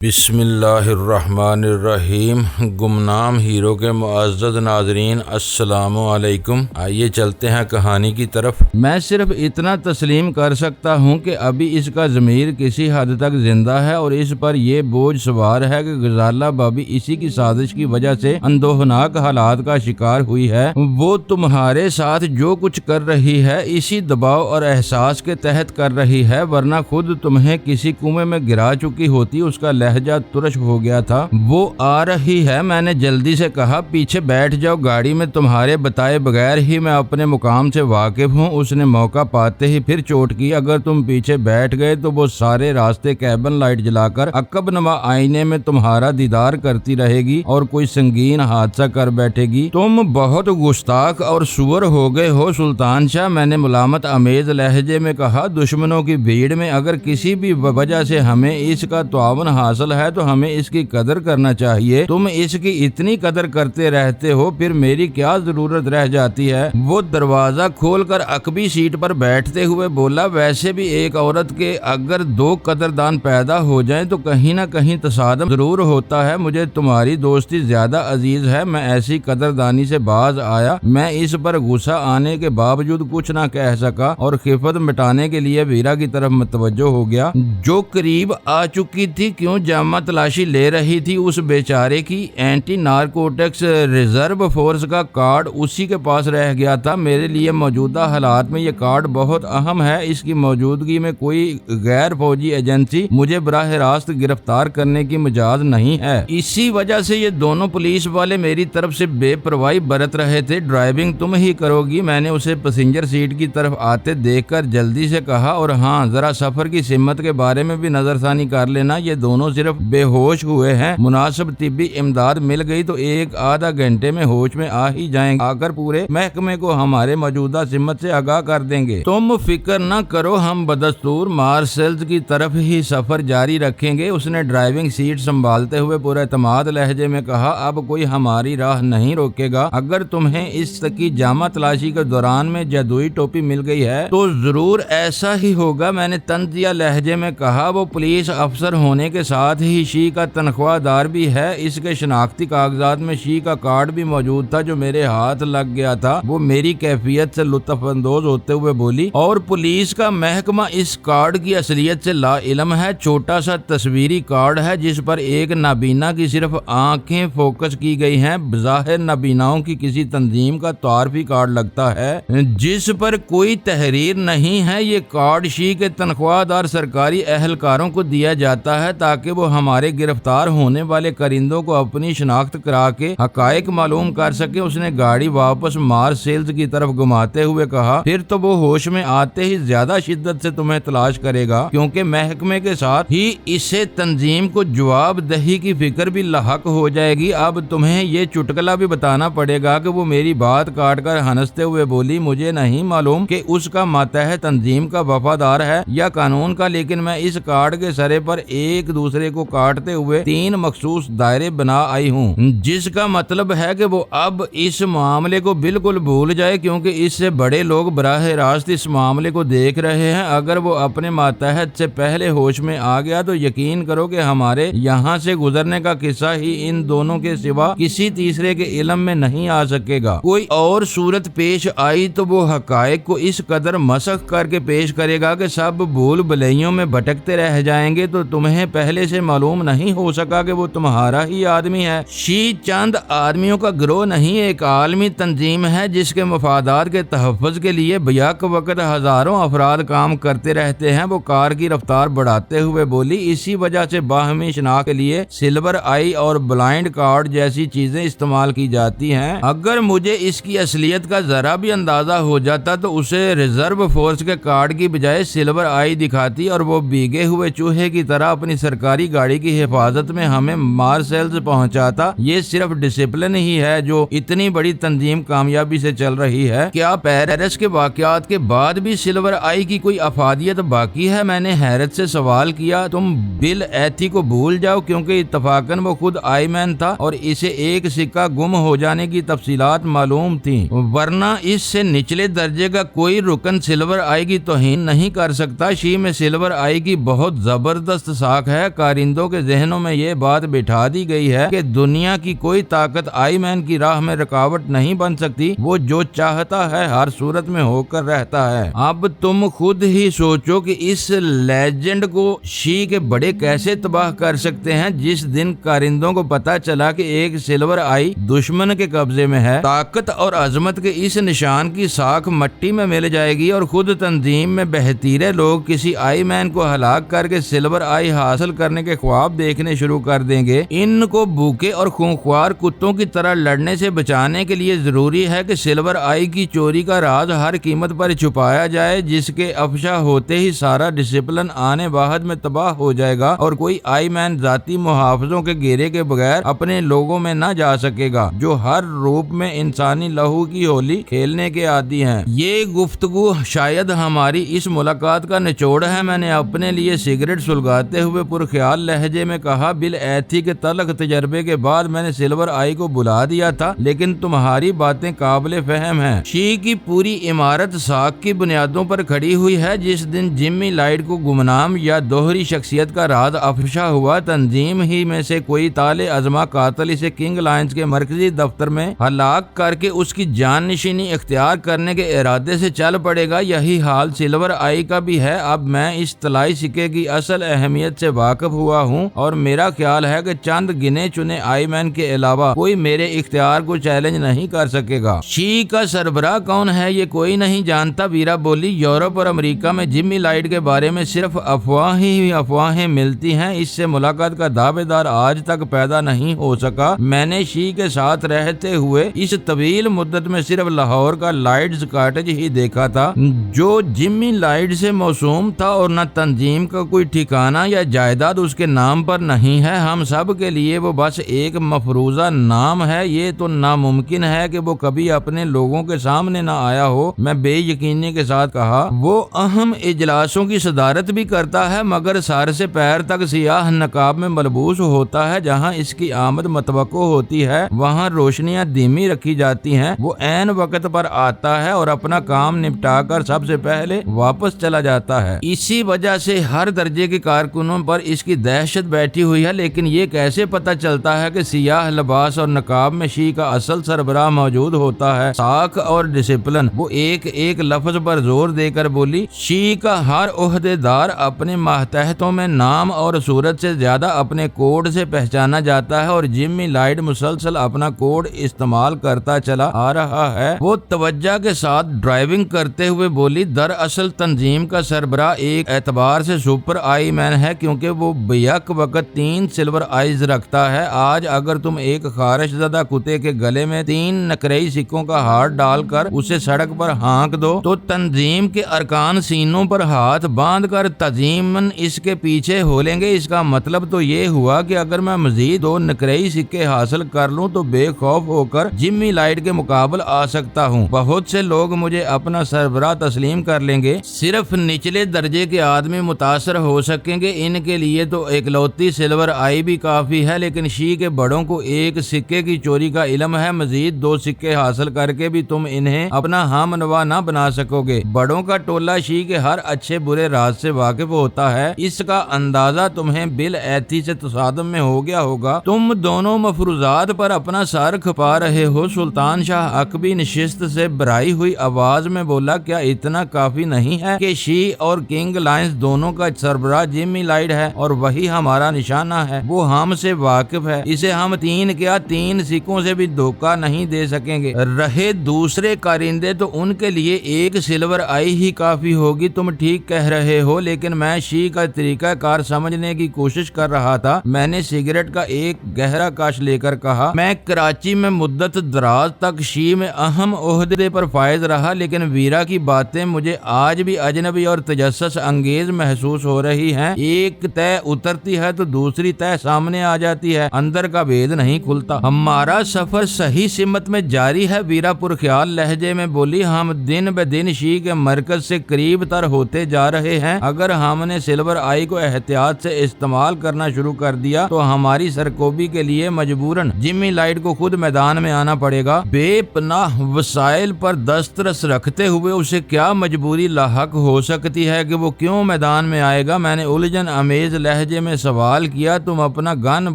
بسم اللہ الرحمن الرحیم۔ گمنام ہیرو کے معزز ناظرین، السلام علیکم۔ آئیے چلتے ہیں کہانی کی طرف۔ میں صرف اتنا تسلیم کر سکتا ہوں کہ ابھی اس کا ضمیر کسی حد تک زندہ ہے اور اس پر یہ بوجھ سوار ہے کہ غزالہ بابی اسی کی سازش کی وجہ سے اندوہناک حالات کا شکار ہوئی ہے۔ وہ تمہارے ساتھ جو کچھ کر رہی ہے اسی دباؤ اور احساس کے تحت کر رہی ہے، ورنہ خود تمہیں کسی کنویں میں گرا چکی ہوتی۔ اس کا لہجہ ترش ہو گیا تھا۔ وہ آ رہی ہے، میں نے جلدی سے کہا۔ پیچھے بیٹھ جاؤ گاڑی میں، تمہارے بتائے بغیر ہی میں اپنے مقام سے واقف ہوں۔ اس نے موقع پاتے ہی پھر چوٹ کی۔ اگر تم پیچھے بیٹھ گئے تو وہ سارے راستے کیبن لائٹ جلا کر عقب نما آئینے میں تمہارا دیدار کرتی رہے گی اور کوئی سنگین حادثہ کر بیٹھے گی۔ تم بہت گستاخ اور سور ہو گئے ہو سلطان شاہ، میں نے ملامت آمیز لہجے میں کہا۔ دشمنوں کی بھیڑ میں اگر کسی بھی وجہ سے ہمیں اس کا تعاون حاصل ہے تو ہمیں اس کی قدر کرنا چاہیے۔ تم اس کی اتنی قدر کرتے رہتے ہو، پھر میری کیا ضرورت رہ جاتی ہے؟ وہ دروازہ کھول کر عقبی سیٹ پر بیٹھتے ہوئے بولا۔ ویسے بھی ایک عورت کے اگر دو قدردان پیدا ہو جائیں تو کہیں نہ کہیں تصادم ضرور ہوتا ہے۔ مجھے تمہاری دوستی زیادہ عزیز ہے۔ میں ایسی قدردانی سے باز آیا۔ میں اس پر غصہ آنے کے باوجود کچھ نہ کہہ سکا اور خفت مٹانے کے لیے ویرا کی طرف متوجہ ہو گیا جو قریب آ چکی تھی۔ کیوں جامع تلاشی لے رہی تھی؟ اس بیچارے کی اینٹی نارکوٹکس ریزرو فورس کا کارڈ اسی کے پاس رہ گیا تھا۔ میرے لیے موجودہ حالات میں یہ کارڈ بہت اہم ہے۔ اس کی موجودگی میں کوئی غیر فوجی ایجنسی مجھے براہ راست گرفتار کرنے کی مجاز نہیں ہے۔ اسی وجہ سے یہ دونوں پولیس والے میری طرف سے بے پرواہی برت رہے تھے۔ ڈرائیونگ تم ہی کرو گی؟ میں نے اسے پیسنجر سیٹ کی طرف آتے دیکھ کر جلدی سے کہا۔ اور ہاں، ذرا سفر کی سمت کے بارے میں بھی نظر ثانی کر لینا۔ یہ دونوں صرف بے ہوش ہوئے ہیں، مناسب طبی امداد مل گئی تو ایک آدھا گھنٹے میں ہوش میں آ ہی جائیں گے۔ آ کر پورے محکمے کو ہمارے موجودہ سمت سے آگاہ کر دیں گے۔ تم فکر نہ کرو، ہم بدستور مارشلز کی طرف ہی سفر جاری رکھیں گے۔ اس نے ڈرائیونگ سیٹ سنبھالتے ہوئے پورے اعتماد لہجے میں کہا۔ اب کوئی ہماری راہ نہیں روکے گا۔ اگر تمہیں اس کی جامع تلاشی کے دوران میں جادوئی ٹوپی مل گئی ہے تو ضرور ایسا ہی ہوگا، میں نے طنزیہ لہجے میں کہا۔ وہ پولیس افسر ہونے کے ساتھ ہی شی کا تنخواہ دار بھی ہے۔ اس کے شناختی کاغذات میں شی کا کارڈ بھی موجود تھا جو میرے ہاتھ لگ گیا تھا۔ وہ میری کیفیت سے لطف اندوز ہوتے ہوئے بولی۔ اور پولیس کا محکمہ اس کارڈ کی اصلیت سے لا علم ہے۔ چھوٹا سا تصویری کارڈ ہے جس پر ایک نابینا کی صرف آنکھیں فوکس کی گئی ہیں۔ بظاہر نابیناؤں کی کسی تنظیم کا تعارفی کارڈ لگتا ہے جس پر کوئی تحریر نہیں ہے۔ یہ کارڈ شی کے تنخواہ دار سرکاری اہلکاروں کو دیا جاتا ہے تاکہ وہ ہمارے گرفتار ہونے والے کرندوں کو اپنی شناخت کرا کے حقائق معلوم کر سکے۔ اس نے گاڑی واپس مارشلز کی طرف گھماتے ہوئے کہا۔ پھر تو وہ ہوش میں آتے ہی زیادہ شدت سے تمہیں تلاش کرے گا، کیونکہ محکمے کے ساتھ ہی اسے تنظیم کو جواب دہی کی فکر بھی لاحق ہو جائے گی۔ اب تمہیں یہ چٹکلا بھی بتانا پڑے گا کہ وہ میری بات کاٹ کر ہنستے ہوئے بولی۔ مجھے نہیں معلوم کہ اس کا ماتحت تنظیم کا وفادار ہے یا قانون کا، لیکن میں اس کارڈ کے سرے پر ایک دوسرے کو کاٹتے ہوئے 3 مخصوص دائرے بنا آئی ہوں، جس کا مطلب ہے کہ وہ اب اس معاملے کو بالکل بھول جائے، کیونکہ اس سے بڑے لوگ براہ راست اس معاملے کو دیکھ رہے ہیں۔ اگر وہ اپنے ماتحت سے پہلے ہوش میں آ گیا تو یقین کرو کہ ہمارے یہاں سے گزرنے کا قصہ ہی ان دونوں کے سوا کسی تیسرے کے علم میں نہیں آ سکے گا۔ کوئی اور صورت پیش آئی تو وہ حقائق کو اس قدر مسخ کر کے پیش کرے گا کہ سب بھول بھلیوں میں بھٹکتے رہ جائیں گے۔ تو تمہیں پہلے سے معلوم نہیں ہو سکا کہ وہ تمہارا ہی آدمی ہے؟ شی چند آدمیوں کا گروہ نہیں، ایک عالمی تنظیم ہے جس کے مفادات کے تحفظ کے لیے بیک وقت ہزاروں افراد کام کرتے رہتے ہیں۔ وہ کار کی رفتار بڑھاتے ہوئے بولی۔ اسی وجہ سے باہمی شناخت کے لیے سلور آئی اور بلائنڈ کارڈ جیسی چیزیں استعمال کی جاتی ہیں۔ اگر مجھے اس کی اصلیت کا ذرا بھی اندازہ ہو جاتا تو اسے ریزرو فورس کے کارڈ کی بجائے سلور آئی دکھاتی اور وہ بھیگے ہوئے چوہے کی طرح اپنی سرکاری گاڑی کی حفاظت میں ہمیں مارشلز پہنچاتا۔ یہ صرف ڈسپلن ہی ہے جو اتنی بڑی تنظیم کامیابی سے چل رہی ہے۔ کیا پیرس کے واقعات کے بعد بھی سلور آئی کی کوئی افادیت باقی ہے؟ میں نے حیرت سے سوال کیا۔ تم بل ایتھی کو بھول جاؤ، کیونکہ اتفاقاً وہ خود آئی مین تھا اور اسے ایک سکہ گم ہو جانے کی تفصیلات معلوم تھیں، ورنہ اس سے نچلے درجے کا کوئی رکن سلور آئی کی توہین نہیں کر سکتا۔ شی میں سلور آئی کی بہت زبردست ساکھ ہے۔ کارندوں کے ذہنوں میں یہ بات بٹھا دی گئی ہے کہ دنیا کی کوئی طاقت آئی مین کی راہ میں رکاوٹ نہیں بن سکتی، وہ جو چاہتا ہے ہر صورت میں ہو کر رہتا ہے۔ اب تم خود ہی سوچو کہ اس لیجنڈ کو شی کے بڑے کیسے تباہ کر سکتے ہیں۔ جس دن کارندوں کو پتا چلا کہ ایک سلور آئی دشمن کے قبضے میں ہے، طاقت اور عظمت کے اس نشان کی ساکھ مٹی میں مل جائے گی اور خود تنظیم میں بہتیرے لوگ کسی آئی مین کو ہلاک کر کے سلور آئی حاصل کرنے کے خواب دیکھنے شروع کر دیں گے۔ ان کو بھوکے اور خونخوار کتوں کی طرح لڑنے سے بچانے کے لیے ضروری ہے کہ سلور آئی کی چوری کا راز ہر قیمت پر چھپایا جائے، جس کے افشا ہوتے ہی سارا ڈسپلن آنے واحد میں تباہ ہو جائے گا اور کوئی آئی مین ذاتی محافظوں کے گھیرے کے بغیر اپنے لوگوں میں نہ جا سکے گا جو ہر روپ میں انسانی لہو کی ہولی کھیلنے کے عادی ہیں۔ یہ گفتگو شاید ہماری اس ملاقات کا نچوڑ ہے۔ میں نے اپنے لیے سگریٹ سلگاتے ہوئے پرخیال لہجے میں کہا، بالایتھی کے تلخ تجربے کے بعد میں نے سلور آئی کو بلا دیا تھا، لیکن تمہاری باتیں قابل فہم ہیں۔ شی کی پوری عمارت ساکھ کی بنیادوں پر کھڑی ہوئی ہے۔ جس دن جمی لائٹ کو گمنام یا دوہری شخصیت کا راز افشا ہوا، تنظیم ہی میں سے کوئی طالع ازما قاتل اسے کنگ لائنز کے مرکزی دفتر میں ہلاک کر کے اس کی جان نشینی اختیار کرنے کے ارادے سے چل پڑے گا۔ یہی حال سلور آئی کا بھی ہے۔ اب میں اس طلائی سکے کی اصل اہمیت سے واقف ہوا ہوں اور میرا خیال ہے کہ چند گنے چنے آئی مین کے علاوہ کوئی میرے اختیار کو چیلنج نہیں کر سکے گا۔ شی کا سربراہ کون ہے یہ کوئی نہیں جانتا، ویرا بولی۔ یورپ اور امریکہ میں جمی لائٹ کے بارے میں صرف افواہیں ملتی ہیں، اس سے ملاقات کا دعوے دار آج تک پیدا نہیں ہو سکا۔ میں نے شی کے ساتھ رہتے ہوئے اس طویل مدت میں صرف لاہور کا لائٹز کاٹیج ہی دیکھا تھا، جو جمی لائٹ سے موسوم تھا، اور نہ تنظیم کا کوئی ٹھکانہ یا جائیداد اس کے نام پر نہیں ہے۔ ہم سب کے لیے وہ بس ایک مفروضہ نام ہے۔ یہ تو ناممکن ہے کہ وہ کبھی اپنے لوگوں کے سامنے نہ آیا ہو، میں بے یقینی کے ساتھ کہا۔ وہ اہم اجلاسوں کی صدارت بھی کرتا ہے، مگر سر سے پیر تک سیاہ نقاب میں ملبوس ہوتا ہے۔ جہاں اس کی آمد متوقع ہوتی ہے وہاں روشنیاں دھیمی رکھی جاتی ہیں۔ وہ عین وقت پر آتا ہے اور اپنا کام نپٹا کر سب سے پہلے واپس چلا جاتا ہے۔ اسی وجہ سے ہر درجے کے کارکنوں پر اس کی دہشت بیٹھی ہوئی ہے۔ لیکن یہ کیسے پتہ چلتا ہے کہ سیاہ لباس اور نقاب میں شی کا اصل سربراہ موجود ہوتا ہے؟ ساکھ اور ڈسپلن۔ وہ ایک لفظ پر زور دے کر بولی۔ شی کا ہر عہدے دار اپنے ماتحتوں میں نام اور صورت سے زیادہ اپنے کوڈ سے پہچانا جاتا ہے، اور جمی لائٹ مسلسل اپنا کوڈ استعمال کرتا چلا آ رہا ہے۔ وہ توجہ کے ساتھ ڈرائیونگ کرتے ہوئے بولی، دراصل تنظیم کا سربراہ ایک اعتبار سے سپر آئی مین ہے، کیونکہ وہ بیک وقت 3 سلور آئیز رکھتا ہے۔ آج اگر تم ایک خارش زدہ کتے کے گلے میں 3 نقرئی سکوں کا ہار ڈال کر اسے سڑک پر ہانک دو تو تنظیم کے ارکان سینوں پر ہاتھ باندھ کر تعظیماً اس کے پیچھے ہولیں گے۔ اس کا مطلب تو یہ ہوا کہ اگر میں مزید 2 نقرئی سکے حاصل کر لوں تو بے خوف ہو کر جمی لائٹ کے مقابل آ سکتا ہوں۔ بہت سے لوگ مجھے اپنا سربراہ تسلیم کر لیں گے، صرف نچلے درجے کے آدمی متاثر ہو سکیں گے۔ ان کے لیے تو اکلوتی سلور آئی بھی کافی ہے، لیکن شی کے بڑوں کو ایک سکے کی چوری کا علم ہے۔ مزید 2 سکے حاصل کر کے بھی تم انہیں اپنا ہم نوا نہ بنا سکو گے۔ بڑوں کا ٹولہ شی کے ہر اچھے برے راز سے واقف ہوتا ہے، اس کا اندازہ تمہیں بالایتھی سے تصادم میں ہو گیا ہوگا۔ تم دونوں مفروضات پر اپنا سر کھپا رہے ہو۔ سلطان شاہ عقبی نشست سے برائی ہوئی آواز میں بولا، کیا اتنا کافی نہیں ہے کہ شی اور کنگ لائنز دونوں کا سربراہ جمی لائٹ ہے اور وہی ہمارا نشانہ ہے؟ وہ ہم سے واقف ہے، اسے ہم 3 سکوں سے بھی دھوکہ نہیں دے سکیں گے۔ رہے دوسرے کارندے تو ان کے لیے 1 سلور آئی ہی کافی ہوگی۔ تم ٹھیک کہہ رہے ہو، لیکن میں شی کا طریقہ کار سمجھنے کی کوشش کر رہا تھا۔ میں نے سگریٹ کا ایک گہرا کش لے کر کہا، میں کراچی میں مدت دراز تک شی میں اہم عہدے پر فائز رہا، لیکن ویرا کی باتیں مجھے آج بھی اجنبی اور تجسس انگیز محسوس ہو رہی ہیں۔ ایک طے اترتی ہے تو دوسری طے سامنے آ جاتی ہے، اندر کا بھید نہیں کھلتا۔ ہمارا سفر صحیح سمت میں جاری ہے، ویرا پرخیال لہجے میں بولی۔ ہم دن بہ دن شی کے مرکز سے قریب تر ہوتے جا رہے ہیں۔ اگر ہم نے سلور آئی کو احتیاط سے استعمال کرنا شروع کر دیا تو ہماری سرکوبی کے لیے مجبوراً جمی لائٹ کو خود میدان میں آنا پڑے گا۔ بے پناہ وسائل پر دسترس رکھتے ہوئے اسے کیا مجبوری لاحق ہو سکتی ہے کہ وہ کیوں میدان میں آئے گا؟ میں نے الجھن امیز لہجے لہجے میں سوال کیا، تم اپنا گن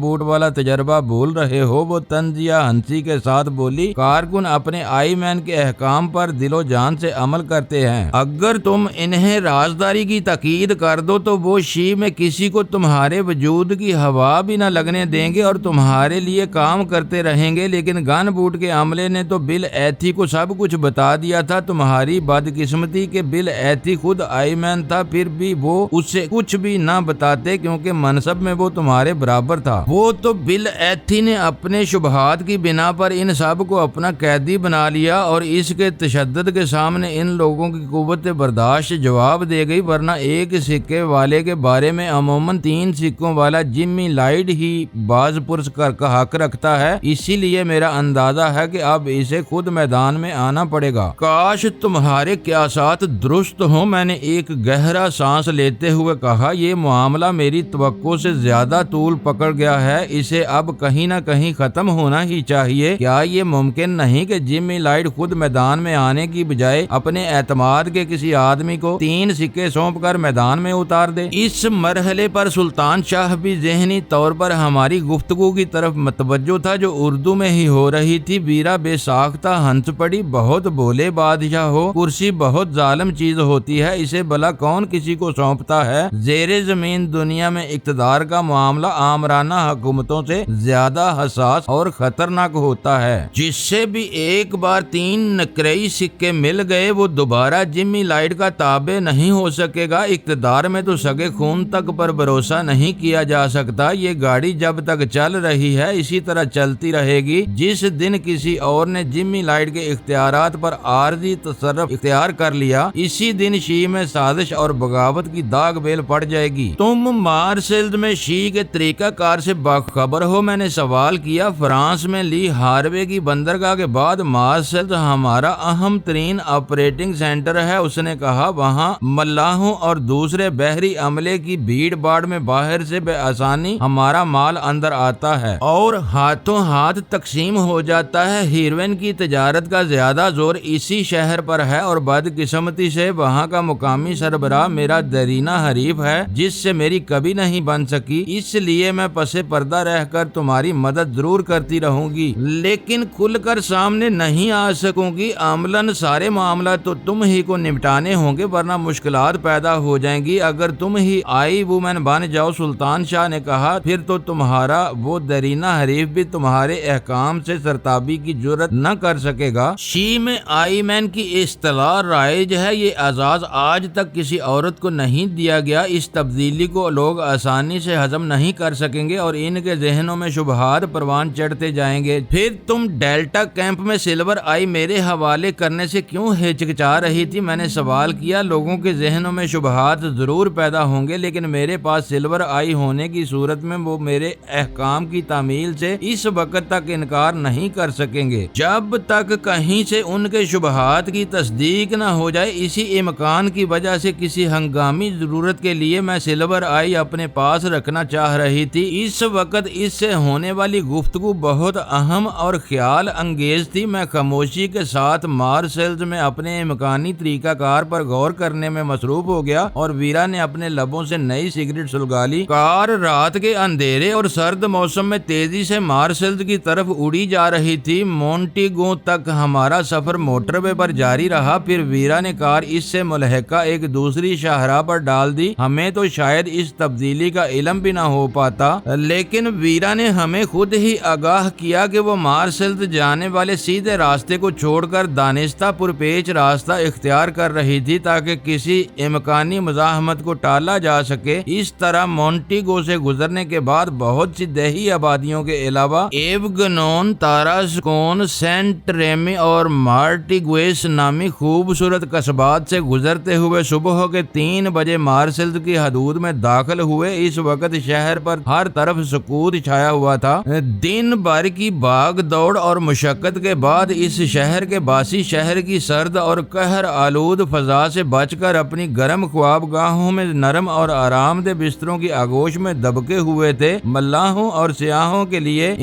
بوٹ والا تجربہ بھول رہے ہو؟ وہ طنزیہ ہنسی کے ساتھ بولی، کارکن اپنے آئی مین کے احکام پر دل و جان سے عمل کرتے ہیں، اگر تم انہیں رازداری کی تاکید کر دو تو وہ شی میں کسی کو تمہارے وجود کی ہوا بھی نہ لگنے دیں گے اور تمہارے لیے کام کرتے رہیں گے۔ لیکن گن بوٹ کے عملے نے تو بل ایتھی کو سب کچھ بتا دیا تھا۔ تمہاری بدقسمتی کہ بل ایتھی خود آئی مین تھا، پھر بھی وہ اسے کچھ بھی نہ بتاتے کیونکہ منصب میں وہ تمہارے برابر تھا۔ وہ تو بل ایتھی نے اپنے شبہات کی بنا پر ان سب کو اپنا قیدی بنا لیا اور اس کے تشدد کے سامنے ان لوگوں کی قوت برداشت جواب دے گئی، ورنہ ایک سکے والے کے بارے میں عموماً 3 سکوں والا جمی لائیڈ ہی باز پرس کا حق رکھتا ہے۔ اسی لیے میرا اندازہ ہے کہ اب اسے خود میدان میں آنا پڑے گا۔ کاش تمہارے قیاسات درست ہوں، میں نے ایک گہرا سانس لیتے ہوئے کہا۔ یہ معاملہ میری توقع سے زیادہ طول پکڑ گیا ہے، اسے اب کہیں نہ کہیں ختم ہونا ہی چاہیے۔ کیا یہ ممکن نہیں کہ جمی لائیڈ خود میدان میں آنے کی بجائے اپنے اعتماد کے کسی آدمی کو 3 سکے سونپ کر میدان میں اتار دے؟ اس مرحلے پر سلطان شاہ بھی ذہنی طور پر ہماری گفتگو کی طرف متوجہ تھا جو اردو میں ہی ہو رہی تھی۔ ویرا بے ساختہ ہنس پڑی، بہت بولے بادشاہ ہو، کرسی بہت ظالم چیز ہوتی ہے، اسے بھلا کون کسی کو سونپتا ہے؟ زیر زمین دنیا میں اقتدار کا معاملہ آمرانہ حکومتوں سے زیادہ حساس اور خطرناک ہوتا ہے۔ جس سے بھی ایک بار 3 نقرئی سکے مل گئے وہ دوبارہ جمی لائیڈ کا تابع نہیں ہو سکے گا۔ اقتدار میں تو سگے خون تک پر بھروسہ نہیں کیا جا سکتا۔ یہ گاڑی جب تک چل رہی ہے اسی طرح چلتی رہے گی۔ جس دن کسی اور نے جمی لائیڈ کے اختیارات پر عارضی تصرف اختیار کر لیا، اسی دن شی میں سازش اور بغاوت کی داغ بیل پڑ جائے گی۔ تم مارسیلز میں شی کے طریقہ کار سے باخبر ہو؟ میں نے سوال کیا۔ فرانس میں لی ہاروے کی بندرگاہ کے بعد مارسیلز ہمارا اہم ترین آپریٹنگ سینٹر ہے، اس نے کہا۔ وہاں ملاحوں اور دوسرے بحری عملے کی بھیڑ باڑ میں باہر سے بے آسانی ہمارا مال اندر آتا ہے اور ہاتھوں ہاتھ تقسیم ہو جاتا ہے۔ ہیروئن کی تجارت کا زیادہ زور اسی شہر پر ہے اور بدقسمتی سے وہاں کا مقامی سربراہ میرا دیرینہ حریف ہے جس سے میری کبھی نہیں بن سکی۔ اس لیے میں پس پردہ رہ کر تمہاری مدد ضرور کرتی رہوں گی لیکن کھل کر سامنے نہیں آ سکوں گی۔ عملاً سارے معاملات تو تم ہی کو نپٹانے ہوں گے ورنہ مشکلات پیدا ہو جائیں گی اگر تم ہی آئی وومن بن جاؤ، سلطان شاہ نے کہا۔ پھر تو تمہارا وہ دیرینہ حریف بھی تمہارے احکام سے سرتابی کی جرت نہ کر سکے گا۔ شی میں آئی مین کی اصطلاح رائج ہے، یہ اعزاز آج تک کسی عورت کو نہیں دیا گیا۔ اس تبدیلی کو لوگ آسانی سے ہضم نہیں کر سکیں گے اور ان کے ذہنوں میں شبہات پروان چڑھتے جائیں گے۔ پھر تم ڈیلٹا کیمپ میں سلور آئی میرے حوالے کرنے سے کیوں ہچکچا رہی تھی؟ میں نے سوال کیا۔ لوگوں کے ذہنوں میں شبہات ضرور پیدا ہوں گے لیکن میرے پاس سلور آئی ہونے کی صورت میں وہ میرے احکام کی تعمیل سے اس وقت تک انکار نہیں کر سکیں گے جب تک کہیں سے ان کے شبہات کی تصدیق نہ ہو جائے۔ اسی امکان کی وجہ سے کسی ہنگامی ضرورت کے لیے میں سلور آئی اپنے پاس رکھنا چاہ رہی تھی۔ اس وقت اس سے ہونے والی گفتگو بہت اہم اور خیال انگیز تھی۔ میں خاموشی کے ساتھ مارسیلز میں اپنے امکانی طریقہ کار پر غور کرنے میں مصروف ہو گیا اور ویرا نے اپنے لبوں سے نئی سگریٹ سلگا لی۔ کار رات کے اندھیرے اور سرد موسم میں تیزی سے مارسیلز کی طرف اڑی جا رہی تھی۔ مونٹیگو تک ہمارا سفر موٹر وے پر جاری رہا، پھر ویرا نے کار اس سے ملحقہ ایک دوسری شاہراہ پر ڈال دی۔ ہمیں تو شاید اس تبدیلی کا علم بھی نہ ہو پاتا لیکن ویرا نے ہمیں خود ہی آگاہ کیا کہ وہ مارسیلز جانے والے سیدھے راستے کو چھوڑ کر دانستہ پرپیچ راستہ اختیار کر رہی تھی تاکہ کسی امکانی مزاحمت کو ٹالا جا سکے۔ اس طرح مونٹیگو سے گزرنے کے بعد بہت سی دیہی آبادیوں کے علاوہ ایوگنون، تاراسکون، سینٹ ریمی اور مارٹیگویس نامی خوبصورت قصبات سے گزرتے ہوئے صبح کے 3 بجے مارسیلز کی حدود میں داخل ہوئے۔ اس وقت شہر پر ہر طرف سکوت چھایا ہوا تھا۔ دن بھر کی بھاگ دوڑ اور مشقت کے بعد اس شہر کے باسی شہر کی سرد اور قہر آلود فضا سے بچ کر اپنی گرم خوابگاہوں میں نرم اور آرام دہ بستروں کی آغوش میں دبکے ہوئے تھے۔ ملاحوں اور سیاحوں کے لیے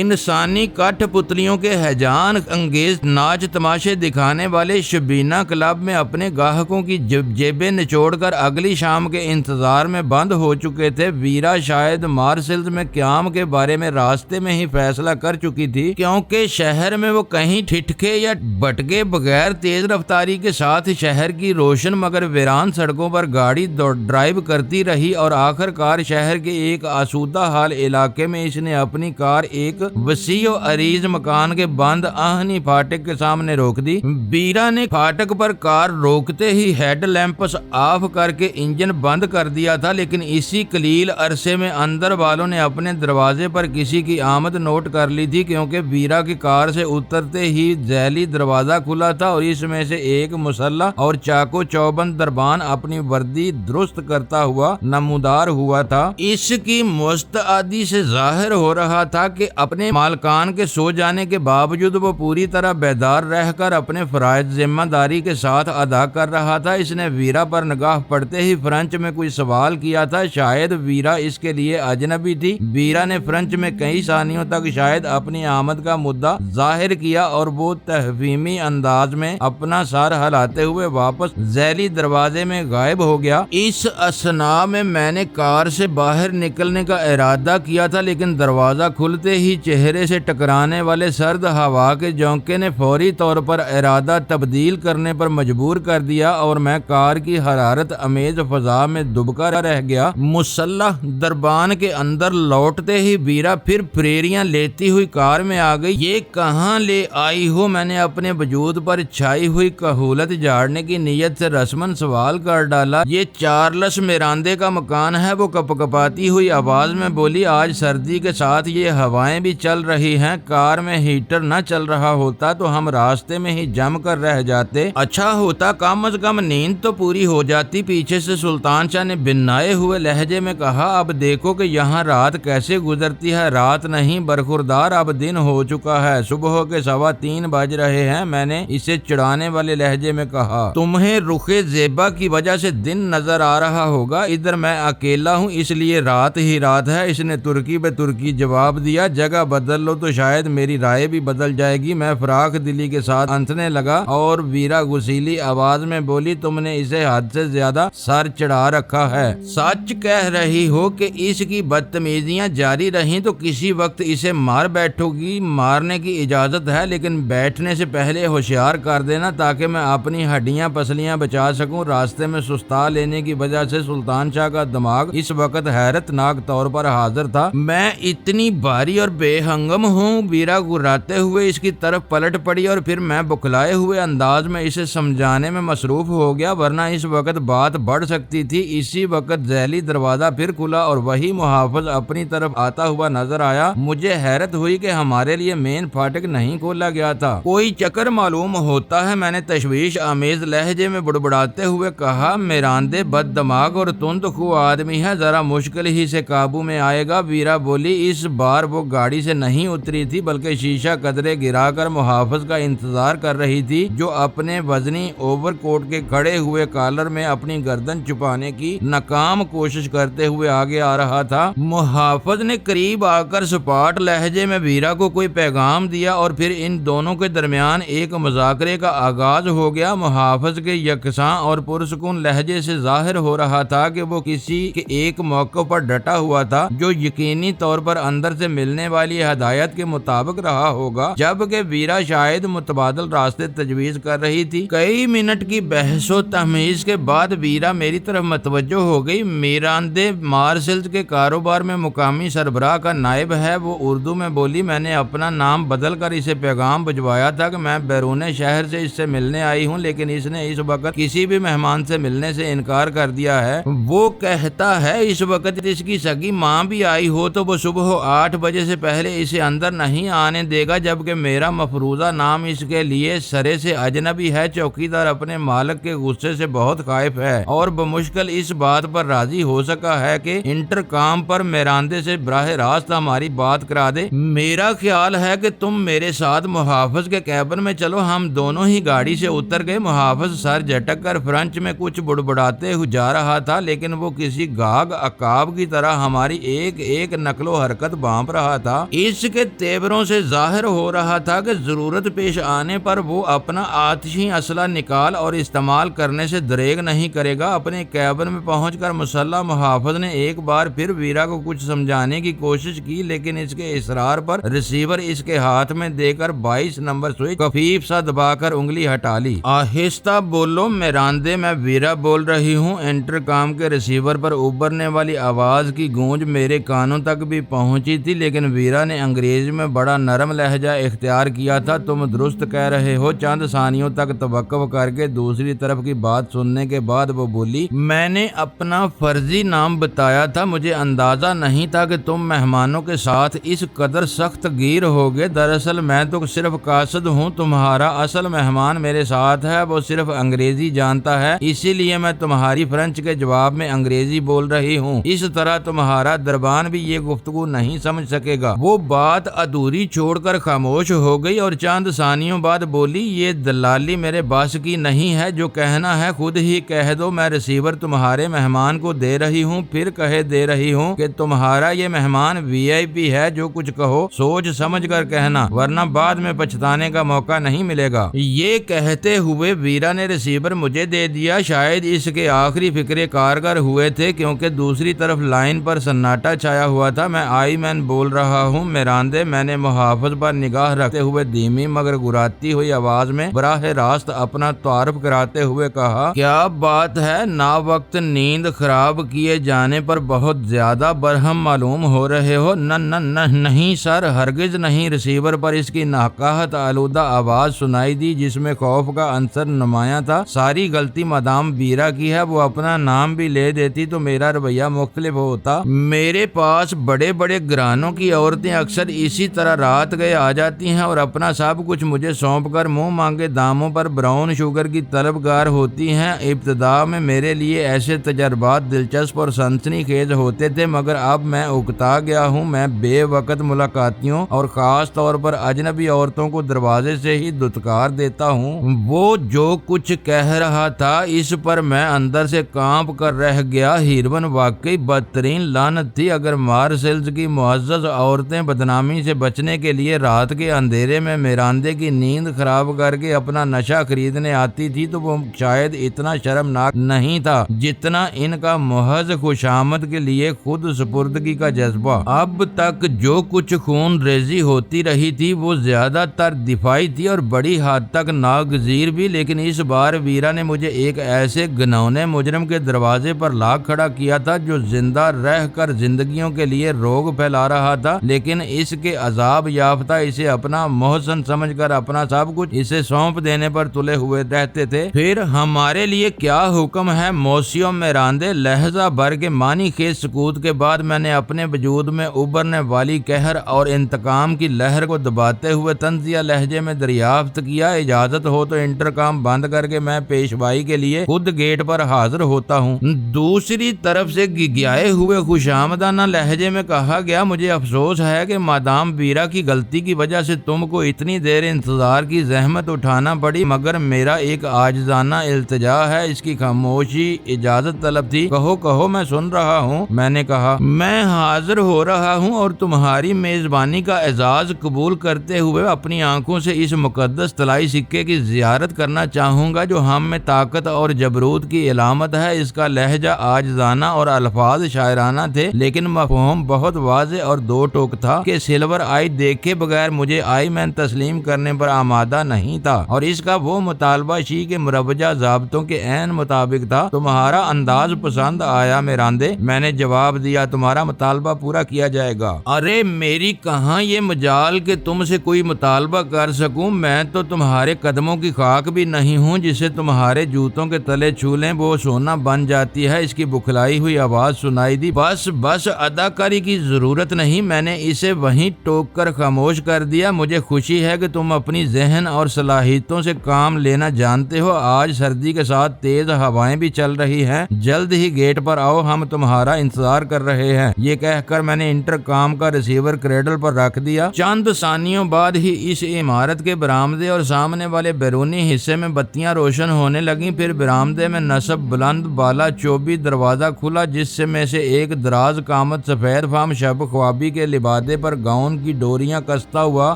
انسانی کٹھ پتلیوں کے ہیجان انگیز ناچ تماشے دکھانے والے شبینہ کلب میں اپنے گاہکوں کی جیبیں نچوڑ کر اگلی شام کے انتظار میں بند ہو چکے تھے۔ ویرا شاید مارسلز میں قیام کے بارے میں راستے میں ہی فیصلہ کر چکی تھی، کیونکہ شہر میں وہ کہیں ٹھٹکے یا بٹکے بغیر تیز رفتاری کے ساتھ شہر کی روشن مگر ویران سڑکوں پر گاڑی ڈرائیو کرتی رہی، اور آخر کار شہر کے ایک آسودہ حال علاقے میں اس نے اپنی کار ایک وسیع و عریض مکان کے بند آہنی فاٹک کے سامنے روک دی۔ ویرا نے فاٹک پر کار روکتے ہی ہیڈ لیمپس آف کر کے انجن بند کر دیا تھا، لیکن اسی قلیل عرصے میں اندر والوں نے اپنے دروازے پر کسی کی آمد نوٹ کر لی تھی، کیونکہ ویرا کی کار سے اترتے ہی ذیلی دروازہ کھلا تھا اور اس میں سے ایک مسلح اور چاقو چوبند دربان اپنی وردی درست کرتا ہوا نمودار ہوا تھا۔ اس کی مستعدی سے ظاہر ہو رہا تھا کہ اپنے مالکان کے سو جانے کے باوجود وہ پوری طرح بیدار رہ کر اپنے فرائض ذمہ داری کے ساتھ ادا کر رہا تھا۔ اس نے ویرا پر نگاہ پڑتے ہی فرانچ میں کوئی سوال کیا تھا، شاید ویرا اس کے لیے اجنبی تھی۔ ویرا نے فرانچ میں کئی ثانیوں تک شاید اپنی آمد کا مدعا ظاہر کیا اور وہ تفہیمی انداز میں اپنا سر ہلاتے ہوئے واپس ذیلی دروازے میں غائب ہو گیا۔ اس اثناء میں نے کار سے باہر نکلنے کا ارادہ کیا تھا، لیکن دروازہ کھلتے ہی چہرے سے ٹکرانے والے سرد ہوا کے جھونکے نے فوری طور پر ارادہ تبدیل کرنے پر مجبور کر دیا اور میں کار کی حرارت امیز فضا میں دبکا رہ گیا۔ مسلح دربان کے اندر لوٹتے ہی ویرا پھر پھریریاں لیتی ہوئی کار میں آ گئی۔ یہ کہاں لے آئی ہو؟ میں نے اپنے وجود پر چھائی ہوئی کہولت جھاڑنے کی نیت سے رسمن سوال کر ڈالا۔ یہ چارلس میراندے کا مکان ہے، وہ کپکپاتی ہوئی آواز میں بولی۔ آج سردی کے ساتھ یہ ہوائیں بھی چل رہی ہیں، کار میں ہیٹر نہ چل رہا ہوتا تو ہم راستے میں ہی جم کر رہ جاتے، اچھا ہوتا، کم از کم نیند تو پوری ہو جاتی۔ پیچھے سے سلطان شاہ نے بنائے ہوئے لہجے میں کہا، اب دیکھو کہ یہاں رات کیسے گزرتی ہے۔ رات نہیں برخوردار، اب دن ہو چکا ہے، صبح کے 3:15 بج رہے ہیں۔ میں نے اسے چڑھانے والے لہجے میں کہا، تمہیں رخ زیبا کی وجہ سے دن نظر آ رہا ہوگا، ادھر میں اکیلا ہوں اس لیے رات ہی رات ہے۔ اس نے ترکی بے ترکی جواب دیا، جگہ بدل لو تو شاید میری رائے بھی بدل جائے گی۔ میں فراخ دلی کے ساتھ ہنسنے لگا اور ویرا غصیلی آواز میں بولی، تم نے اسے حد سے زیادہ سر چڑھا رکھا ہے۔ سچ کہہ رہی ہو کہ اس کی بدتمیزیاں جاری رہیں تو کسی وقت اسے مار بیٹھو گی؟ مارنے کی اجازت ہے، لیکن بیٹھنے سے پہلے ہوشیار کر دینا تاکہ میں اپنی ہڈیاں پسلیاں بچا سکوں۔ راستے میں سستا لینے کی وجہ سے سلطان شاہ کا دماغ اس وقت حیرت ناک طور پر حاضر تھا۔ میں اتنی بھاری اور بے ہنگم ہوں؟ ویرا گراتے ہوئے اس کی طرف پلٹ پڑی اور پھر میں بکھلائے ہوئے انداز میں اسے سمجھانے میں مصروف ہو گیا، ورنہ اس وقت بات بڑھ سکتی تھی۔ اسی وقت ذیلی دروازہ پھر کھلا اور وہی محافظ اپنی طرف آتا ہوا نظر آیا۔ مجھے حیرت ہوئی کہ ہمارے لیے مین فاٹک نہیں کھولا گیا تھا، کوئی چکر معلوم ہوتا ہے، میں نے تشویش آمیز لہجے میں بڑبڑاتے ہوئے کہا۔ میراندے بد دماغ اور تند خو آدمی ہے، ذرا مشکل ہی سے قابو میں آئے گا۔ ویرا بولی۔ اس بار وہ گاڑی سے نہیں اتری تھی بلکہ شیشہ قدرے گرا کر محافظ کا انتظار کر رہی تھی، جو اپنے وزنی اوور کوٹ کے کھڑے ہوئے کالر میں اپنی گردن چھپانے کی ناکام کوشش کرتے ہوئے آگے آ رہا تھا۔ محافظ نے قریب آ کر سپاٹ لہجے میں ویرا کو کوئی پیغام دیا اور پھر ان دونوں کے درمیان ایک مذاکرے کا آغاز ہو گیا۔ محافظ کے یکساں اور پرسکون لہجے سے ظاہر ہو رہا تھا کہ وہ کسی کے ایک موقع پر ڈٹا ہوا تھا، جو یقینی طور پر اندر سے ملنے والی ہدایت کے مطابق رہا ہوگا، جبکہ ویرا شاید متبادل راستے تجویز کر رہی تھی۔ کئی منٹ کی بحث و تہمیز کے بعد ویرا میری طرف متوجہ ہو گئی۔ میراندے مارسلز کے کاروبار میں مقامی سربراہ کا نائب ہے، وہ اردو میں بولی۔ میں نے اپنا نام بدل کر اسے پیغام بھجوایا تھا کہ میں بیرون شہر سے اس سے ملنے آئی ہوں، لیکن اس نے اس وقت کسی بھی مہمان سے ملنے سے انکار کر دیا ہے۔ وہ کہتا ہے اس وقت اس کی سگی ماں بھی آئی ہو تو وہ صبح 8 بجے سے پہلے اسے اندر نہیں آنے دے گا، جبکہ میرا مفروضہ نام اس کے لیے سرے سے اجنبی ہے۔ چوکیدار اپنے مالک کے غصے سے بہت خائف ہے اور بمشکل اس بات پر راضی ہو سکا ہے کہ انٹرکام پر میراندے سے براہ راست ہماری بات کرا دے۔ میرا خیال ہے کہ تم میرے ساتھ محافظ کے کیبن میں چلو۔ ہم دونوں ہی گاڑی سے اتر گئے۔ محافظ سر جھٹک کر فرانچ میں کچھ بڑبڑاتے ہوئے جا رہا تھا، لیکن وہ کسی گاگ عقاب کی طرح ہماری ایک ایک نقل و حرکت بھانپ رہا تھا۔ اس کے تیوروں سے ظاہر ہو رہا تھا کہ ضرورت پیش آنے پر وہ اپنا آتشی اسلحہ نکال اور استعمال کرنے سے دریغ نہیں کرے گا۔ اپنے کیبن میں پہنچ کر مسلح محافظ نے ایک بار پھر ویرا کو کچھ سمجھانے کی کوشش کی، لیکن اس کے اصرار پر ریسیور اس کے ہاتھ میں دے کر 22 نمبر سوئچ خفیف سا دبا کر انگلی ہٹا لی۔ آہستہ بولو میراندے، میں ویرا بول رہی ہوں۔ انٹرکام کے ریسیور پر ابھرنے والی آواز کی گونج میرے کانوں تک بھی پہنچی تھی، لیکن ویرا نے انگریزی میں بڑا نرم لہجہ اختیار کیا تھا۔ تم درست کہہ رہے ہو۔ چند ثانیوں تک توقف کر کے دوسری طرف کی بات سننے کے بعد وہ بولی، میں نے اپنا فرضی نام بتایا تھا، مجھے اندازہ نہیں تھا کہ تم مہمانوں کے ساتھ اس قدر سخت گیر ہوگے۔ دراصل میں تو صرف قاصد ہوں، تمہارا اصل مہمان میرے ساتھ ہے، وہ صرف انگریزی جانتا ہے، اسی لیے میں تمہاری فرینچ کے جواب میں انگریزی بول رہی ہوں۔ اس طرح تمہارا دربان بھی یہ گفتگو نہیں سمجھ سکے گا۔ وہ بات ادھوری چھوڑ کر خاموش ہو گئی اور چند ثانیوں بعد بولی، یہ دلالی میرے باس کی نہیں ہے، جو کہنا ہے خود ہی کہہ دو۔ میں ریسیور تمہارے مہمان کو دے رہی ہوں، پھر کہے دے رہی ہوں کہ تمہارا یہ مہمان VIP ہے، جو کچھ کہو سوچ سمجھ کر کہنا، ورنہ بعد میں پچھتانے کا موقع نہیں ملے گا۔ یہ کہتے ہوئے ویرا نے ریسیور مجھے دے دیا۔ شاید اس کے آخری فکرے کارگر ہوئے تھے، کیونکہ دوسری طرف لائن پر سناٹا چھایا ہوا تھا۔ میں آئی مین بول رہا ہوں میراندے، میں نے محافظ پر نگاہ رکھتے ہوئے دھیمی مگر گراتی ہوئی آواز میں براہ راست اپنا تعارف کراتے ہوئے کہا، کیا بات ہے، نا وقت نیند خراب کیے جانے پر بہت زیادہ برہم معلوم ہو رہے ہو۔ نہیں سر، ہرگز نہیں۔ ریسیور پر اس کی ناقاہت آلودہ آواز سنائی دی، جس میں خوف کا عنصر نمایاں تھا۔ ساری غلطی مدام ویرا کی ہے، وہ اپنا نام بھی لے دیتی تو میرا رویہ مختلف ہوتا۔ میرے پاس بڑے بڑے گھرانوں کی عورتیں اکثر اسی طرح رات گئے آ جاتی ہیں اور اپنا سب کچھ مجھے سونپ کر منہ مانگے داموں پر براؤن شوگر کی طلبگار ہوتی ہیں۔ ابتدا میں میرے لیے ایسے تجربات دلچسپ اور سنسنی خیز ہوتے تھے، مگر اب میں اکتا گیا ہوں۔ میں بے وقت ملاقاتیوں اور خاص طور پر اجنبی عورتوں کو دروازے سے ہی دھتکار دیتا ہوں۔ وہ جو کچھ کہہ رہا تھا اس پر میں اندر سے کانپ کر رہ گیا۔ ہیروین واقعی بدترین لعنت تھی۔ اگر مارسیلز کی معزز عورتیں بدنامی سے بچنے کے لیے رات کے اندھیرے میں میراندے کی نیند خراب کر کے اپنا نشہ خریدنے آتی تھی تو وہ شاید اتنا شرمناک نہیں تھا جتنا ان کا محض خوشامد کے لیے خود سپردگی کا جذبہ۔ اب تک جو کچھ خون ریزی ہوتی رہی تھی وہ زیادہ تر دفاعی تھی اور بڑی حد تک ناگزیر بھی، لیکن اس بار ویرا نے مجھے ایک ایسے گھنونے مجرم کے دروازے پر لا کھڑا کیا تھا جو زندہ رہ کر زندگیوں کے لیے روگ پھیلا رہا تھا، لیکن اس کے عذاب یافتہ اسے اپنا محسن سمجھ کر اپنا سب کچھ اسے سونپ دینے پر تلے ہوئے رہتے تھے۔ پھر ہمارے لیے کیا حکم ہے موسیو میراندے؟ لہجہ بھر کے معنی خیز سکوت کے بعد میں نے اپنے وجود میں ابھرنے والی قہر اور انتقام کی لہر کو دباتے ہوئے طنزیہ لہجے میں دریافت کیا، اجازت ہو تو انٹرکام بند کر کے میں پیشوائی کے لیے خود گیٹ پر حاضر ہوتا ہوں۔ دوسری طرف سے گگیائے ہوئے خوشامدانہ لہجے میں کہا گیا، مجھے افسوس ہے کہ مادام ویرا کی غلطی کی وجہ سے تم کو اتنی دیر انتظار کی زحمت اٹھانا پڑی، مگر میرا ایک عاجزانہ التجا ہے، اس کی خاموشی اجازت طلب تھی۔ کہو میں سن رہا ہوں۔ میں نے کہا، میں حاضر ہو رہا ہوں اور تمہاری میزبانی کا اعزاز قبول کرتے ہوئے اپنی آنکھوں سے اس مقدس طلائی سکے کی زیارت کرنا چاہوں گا جو ہم میں طاقت اور جبروت کی علامت ہے۔ اس کا لہجہ عاجزانہ اور الفاظ شاعرانہ تھے، لیکن مفہوم بہت واضح اور دو ٹوک تھا کہ سلور آئی دیکھے بغیر مجھے آئی مین تسلیم کرنے پر آمادہ نہیں تھا، اور اس کا وہ مطالبہ شی کے مروجہ ضابطوں کے عین مطابق تھا۔ تمہارا انداز پسند آیا میراندے؟ میں نے جواب دیا، تمہارا مطالبہ پورا کیا جائے گا۔ ارے میری کہاں یہ مجال کہ تم سے کوئی مطالبہ کر سکوں، میں تو تمہارے قدموں کی خاک بھی نہیں ہوں، جسے تمہارے جوتوں کے تلے چھو لیں وہ سونا بن جاتی ہے۔ اس کی بکھلائی ہوئی آواز سنائی دی۔ بس اداکاری کی ضرورت نہیں۔ میں نے اسے وہیں ٹوک کر خاموش کر دیا۔ مجھے خوشی ہے کہ تم اپنی ذہن اور صلاحیتوں سے کام لینا جانتے ہو۔ آج سردی کے ساتھ تیز ہوائیں بھی چل رہی ہیں، جلد ہی گیٹ پر آؤ، ہم تمہارا انتظار کر رہے ہیں۔ یہ کہہ کر میں نے انٹرکام کا ریسیور کریڈل پر رکھ دیا۔ چند ثانیوں بعد ہی اس عمارت کے برآمدے اور سامنے والے بیرونی حصے میں بتیاں روشن ہونے لگیں۔ پھر برآمدے میں نصب بلند بالا چوبی دروازہ کھلا، جس میں سے ایک دراز قامت سفید فام شب خوابی کے لبادے پر گاؤن کی ڈوریاں کستا ہوا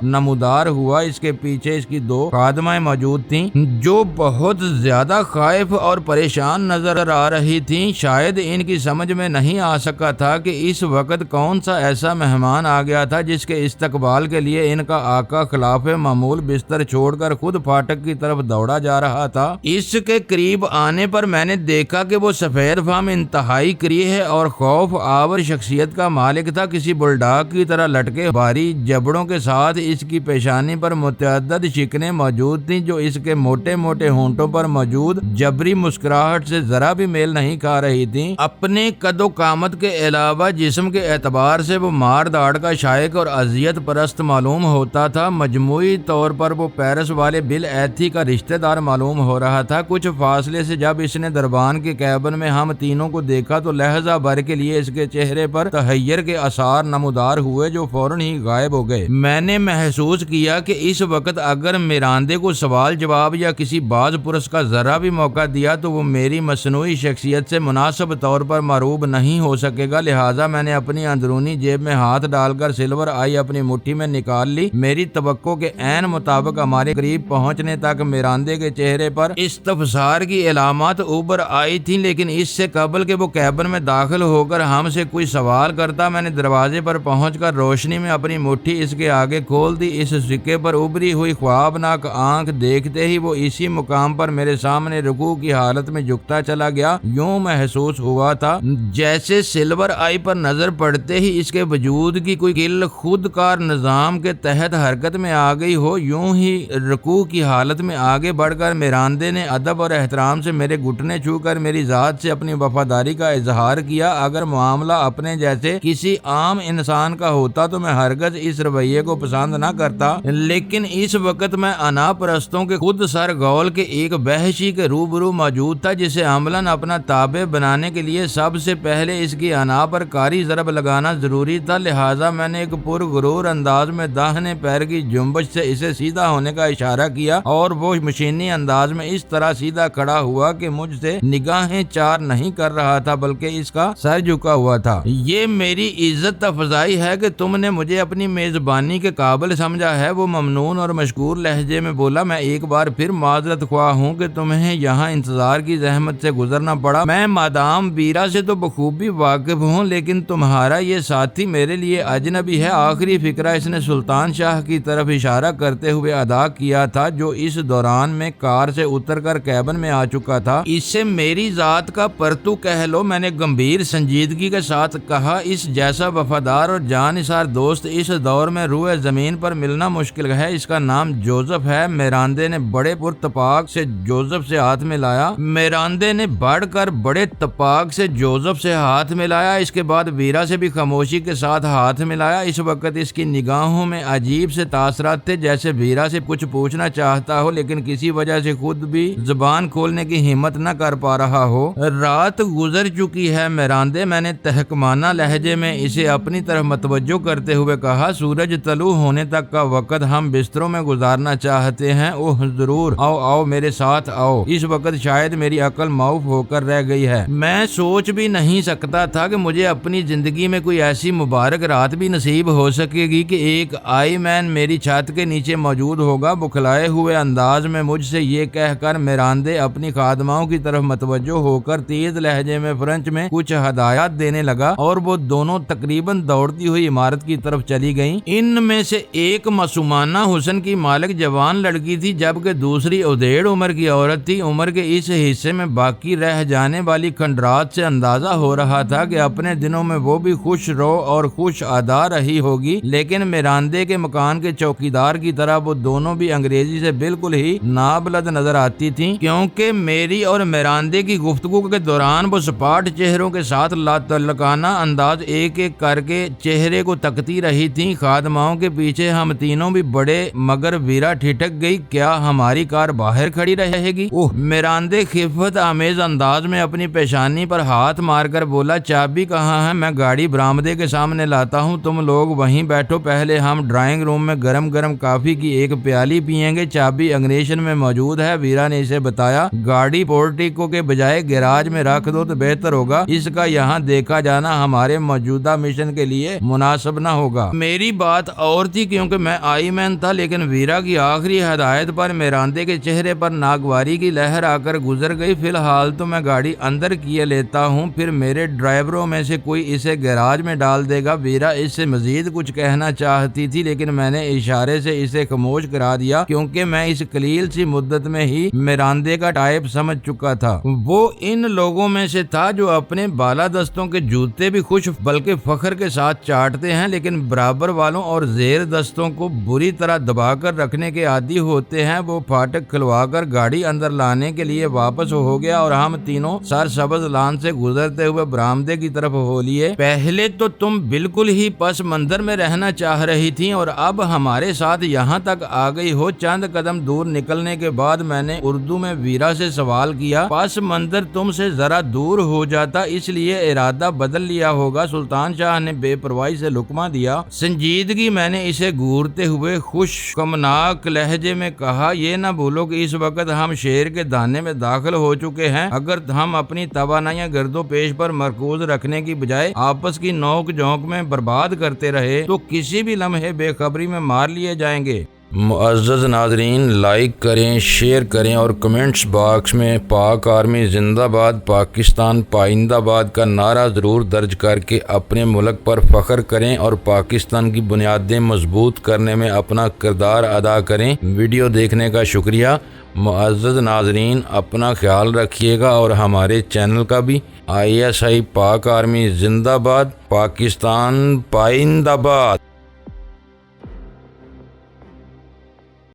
نمودار ہوا۔ اس کے پیچھے اس کی دو خادمائیں موجود تھیں جو بہت زیادہ خائف اور پریشان نظر آ رہی تھیں۔ کہیں شاید ان کی سمجھ میں نہیں آ سکا تھا کہ اس وقت کون سا ایسا مہمان آ گیا تھا جس کے استقبال کے لیے ان کا آقا خلاف معمول بستر چھوڑ کر خود فاٹک کی طرف دوڑا جا رہا تھا۔ اس کے قریب آنے پر میں نے دیکھا کہ وہ سفید فام انتہائی کریہ اور خوف آور شخصیت کا مالک تھا۔ کسی بلڈاگ کی طرح لٹکے بھاری جبڑوں کے ساتھ اس کی پیشانی پر متعدد شکنیں موجود تھیں جو اس کے موٹے موٹے ہونٹوں پر موجود جبری مسکراہٹ سے ذرا بھی میل نہیں کھا رہی تھیں۔ اپنے قد و قامت کے علاوہ جسم کے اعتبار سے وہ مار داڑ کا شائق اور اذیت پرست معلوم ہوتا تھا۔ مجموعی طور پر وہ پیرس والے بل ایتھی کا رشتہ دار معلوم ہو رہا تھا۔ کچھ فاصلے سے جب اس نے دربان کے کیبن میں ہم تینوں کو دیکھا تو لہجہ بھر کے لیے اس کے چہرے پر تحیر کے آثار نمودار ہوئے جو فوراً ہی غائب ہو گئے۔ میں نے محسوس کیا کہ اس وقت اگر میراندے کو سوال جواب یا کسی باز پرس کا ذرا بھی موقع دیا تو وہ میری مصنوعی شخصیت سے مناسب طور پر معروب نہیں ہو سکے گا، لہٰذا میں نے اپنی اندرونی جیب میں ہاتھ ڈال کر سلور آئی اپنی مٹھی میں نکال لی۔ میری توقع کے عین مطابق ہمارے قریب پہنچنے تک میراندے کے چہرے پر استفسار کی علامات اوپر آئی تھیں، لیکن اس سے قبل کہ وہ کیبن میں داخل ہو کر ہم سے کوئی سوال کرتا میں نے دروازے پر پہنچ کر روشنی میں اپنی مٹھی اس کے آگے کھول دی۔ اس سکے پر ابری ہوئی خوابناک آنکھ دیکھتے ہی وہ اسی مقام پر میرے سامنے رکوع کی حالت میں جھکتا چلا گیا۔ یوں محسوس ہوا تھا جیسے سلور آئی پر نظر پڑتے ہی اس کے وجود کی کوئی کل خود کار نظام کے تحت حرکت میں آ گئی ہو۔ یوں ہی رکوع کی حالت میں آگے بڑھ کر میراندے نے ادب اور احترام سے میرے گھٹنے چھو کر میری ذات سے اپنی وفاداری کا اظہار کیا۔ اگر معاملہ اپنے جیسے کسی عام انسان کا ہوتا تو میں ہرگز اس رویے کو پسند نہ کرتا، لیکن اس وقت میں انا پرستوں کے خود سرگول کے ایک وحشی کے روبرو موجود تھا جسے عملاً اپنا تابع بنانے کے لیے سب سے پہلے اس کی انا پر کاری ضرب لگانا ضروری تھا۔ لہٰذا میں نے ایک پرغرور انداز میں داہنے پیر کی جنبش سے اسے سیدھا ہونے کا اشارہ کیا اور وہ مشینی انداز میں اس طرح سیدھا کھڑا ہوا کہ مجھ سے نگاہیں چار نہیں کر رہا تھا بلکہ اس کا سر جھکا ہوا تھا۔ یہ میری عزت افزائی ہے کہ تم نے مجھے اپنی میزبانی کے قابل سمجھا ہے، وہ ممنون اور مشکور لہجے میں بولا۔ میں ایک بار پھر معذرت خواہ ہوں کہ تمہیں یہاں انتظار کی زحمت سے گزرنا پڑا۔ میں مادام بیرا سے تو بخوبی واقف ہوں، لیکن تمہارا یہ ساتھی میرے لیے اجنبی ہے۔ آخری فقرہ اس نے سلطان شاہ کی طرف اشارہ کرتے ہوئے ادا کیا تھا جو اس دوران میں کار سے اتر کر کیبن میں آ چکا تھا۔ اس سے میری ذات کا پرتو کہہ لو، میں نے گمبھیر سنجیدگی کے ساتھ کہا۔ اس جیسا وفادار اور جانثار دوست اس دور میں روئے زمین پر ملنا مشکل ہے۔ اس کا نام جوزف ہے۔ میراندے نے بڑے پرتپاک سے جوزف سے ہاتھ ملایا۔ میراندے نے بڑھ کر بڑے تپاک سے جوزف سے ہاتھ ملایا۔ اس کے بعد ویرا سے بھی خاموشی کے ساتھ ہاتھ ملایا۔ اس وقت اس کی نگاہوں میں عجیب سے تاثرات تھے، جیسے ویرا سے کچھ پوچھنا چاہتا ہو لیکن کسی وجہ سے خود بھی زبان کھولنے کی ہمت نہ کر پا رہا ہو۔ رات گزر چکی ہے میراندے، میں نے تحکمانہ لہجے میں اسے اپنی طرف متوجہ کرتے ہوئے کہا۔ سورج طلوع ہونے تک کا وقت ہم بستروں میں گزارنا چاہتے ہیں۔ اوہ ضرور، آؤ آؤ میرے ساتھ آؤ۔ اس وقت شاید میری عقل معاف ہو کر رہ گئی ہے۔ میں سوچ بھی نہیں سکتا تھا کہ مجھے اپنی زندگی میں کوئی ایسی مبارک رات بھی نصیب ہو سکے گی کہ ایک آئی مین میری چھت کے نیچے موجود ہوگا۔ بکھلائے ہوئے انداز میں مجھ سے یہ کہہ کر میراندے اپنی خادماؤں کی طرف متوجہ ہو کر تیز لہجے میں فرنچ میں کچھ ہدایات دینے لگا اور وہ دونوں تقریباً دوڑتی ہوئی عمارت کی طرف چلی گئیں۔ ان میں سے ایک معصومانہ حسن کی مالک جوان لڑکی تھی جبکہ دوسری ادھیڑ عمر کی عورت تھی۔ عمر کے اس حصے میں باقی رہ جانے والی کھنڈرات سے اندازہ ہو رہا تھا کہ اپنے دنوں میں وہ بھی خوش رو اور خوش ادا رہی ہوگی، لیکن میراندے کے مکان کے چوکیدار کی طرح وہ دونوں بھی انگریزی سے بالکل ہی نابلد نظر آتی تھیں، کیونکہ میری اور میراندے کی گفتگو کے دوران وہ سپاٹ چہروں کے ساتھ لاتعلقانہ انداز ایک ایک کر کے چہرے کو تکتی رہی تھیں۔ خادماؤں کے پیچھے ہم تینوں بھی بڑے مگر ویرا ٹھٹک گئی۔ کیا ہماری کار باہر کھڑی رہے گی؟ اوہ! میراندے خفت آمیز انداز میں اپنی پیشانی پر ہاتھ مار کر بولا، چابی کہاں ہے؟ میں گاڑی برآمدے کے سامنے لاتا ہوں، تم لوگ وہیں بیٹھو، پہلے ہم ڈرائنگ روم میں گرم گرم کافی کی ایک پیالی پیئیں گے۔ چابی انگریشن میں موجود ہے، ویرا نے اسے بتایا۔ گاڑی پورٹیکو کے بجائے گیراج میں رکھ دو تو بہتر ہوگا، اس کا یہاں دیکھا جانا ہمارے موجودہ مشن کے لیے مناسب نہ ہوگا۔ میری بات اور تھی کیونکہ میں آئی مین تھا، لیکن ویرا کی آخری ہدایت پر میراندے کے چہرے پر ناگواری کی لہر آ کر گزر گئی۔ فی الحال تو میں گاڑی اندر اندر کیے لیتا ہوں، پھر میرے ڈرائیوروں میں سے کوئی اسے گیراج میں ڈال دے گا۔ ویرا اس سے مزید کچھ کہنا چاہتی تھی، لیکن میں نے اشارے سے اسے خاموش کرا دیا، کیونکہ میں اس قلیل سی مدت میں ہی میراندے کا ٹائپ سمجھ چکا تھا۔ وہ ان لوگوں میں سے تھا جو اپنے بالادستوں کے جوتے بھی خوش بلکہ فخر کے ساتھ چاٹتے ہیں، لیکن برابر والوں اور زیر دستوں کو بری طرح دبا کر رکھنے کے عادی ہوتے ہیں۔ وہ پھاٹک کھلوا کر گاڑی اندر لانے کے لیے واپس ہو گیا اور ہم تینوں سر سبز لان سے گزرتے ہوئے برآمدے کی طرف ہو لیے۔ پہلے تو تم بالکل ہی پس منظر میں رہنا چاہ رہی تھی اور اب ہمارے ساتھ یہاں تک آ گئی ہو۔ چند قدم دور نکلنے کے بعد میں نے اردو میں ویرا سے سوال کیا، پس منظر تم سے ذرا دور ہو جاتا اس لیے ارادہ بدل لیا ہوگا؟ سلطان شاہ نے بے پرواہی سے لقمہ دیا۔ سنجیدگی میں نے اسے گھورتے ہوئے خوش کمناک لہجے میں کہا، یہ نہ بھولو کہ اس وقت ہم شیر کے دانے میں داخل ہو چکے ہیں۔ اگر ہم اپنی توانائیاں گرد و پیش پر مرکوز رکھنے کی بجائے آپس کی نوک جھونک میں برباد کرتے رہے تو کسی بھی لمحے بے خبری میں مار لیے جائیں گے۔ معزز ناظرین، لائک کریں، شیئر کریں اور کمنٹس باکس میں پاک آرمی زندہ باد، پاکستان پائندہ باد کا نعرہ ضرور درج کر کے اپنے ملک پر فخر کریں اور پاکستان کی بنیادیں مضبوط کرنے میں اپنا کردار ادا کریں۔ ویڈیو دیکھنے کا شکریہ۔ معزز ناظرین، اپنا خیال رکھیے گا اور ہمارے چینل کا بھی۔ ISI پاک آرمی زندہ باد، پاکستان پائندہ باد۔